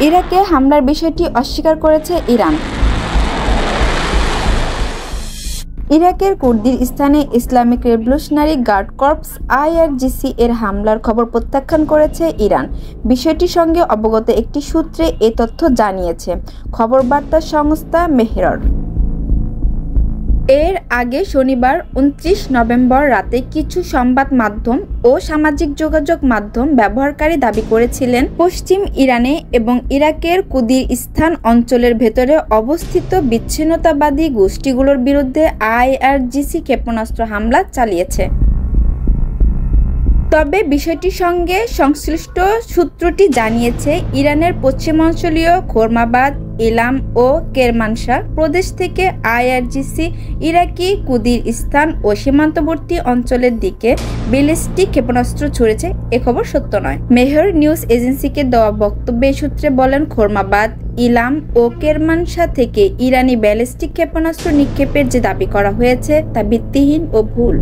ইরাকে হামলার বিষয়টি অস্বীকার করেছে ইরান। ইরাকের কুর্দিস্তানে Islamic Revolutionary Guard Corps IRGC এর হামলার খবর প্রত্যাখ্যান করেছে ইরান। বিষয়টির সঙ্গে অবগত একটি সূত্রে এ তথ্য জানিয়েছে খবর বার্তা সংস্থা মেহরর। এর আগে শনিবার 29 নভেম্বর রাতে কিছু সংবাদ মাধ্যম ও সামাজিক যোগাযোগ মাধ্যম ব্যবহারকারী দাবি করেছিলেন পশ্চিম ইরানে এবং ইরাকের কুর্দিস্তান অঞ্চলের ভেতরে অবস্থিত বিচ্ছিন্নতাবাদী গোষ্ঠীগুলোর বিরুদ্ধে IRGC ক্ষেপণাস্ত্র হামলা চালিয়েছে। তবে বিষয়টির সঙ্গে সংশ্লিষ্ট সূত্রটি জানিয়েছে ইরানের পশ্চিমাঞ্চলীয় খোরমাবাদ, ইলাম ও কেরমানশাহ প্রদেশ থেকে IRGC ইরাকি কুর্দিস্তান ও সীমান্তবর্তী অঞ্চলের দিকে ব্যালিস্টিক ক্ষেপণাস্ত্র ছুড়েছে এ খবর সত্য নয়। মেহর নিউজ এজেন্সিকে দেওয়া বক্তব্যে সূত্রে বলেন, খোরমাবাদ, ইলাম ও কেরমানশাহ থেকে ইরানি ব্যালিস্টিক ক্ষেপণাস্ত্র নিক্ষেপের যে দাবি করা হয়েছে তা ভিত্তিহীন ও ভুল।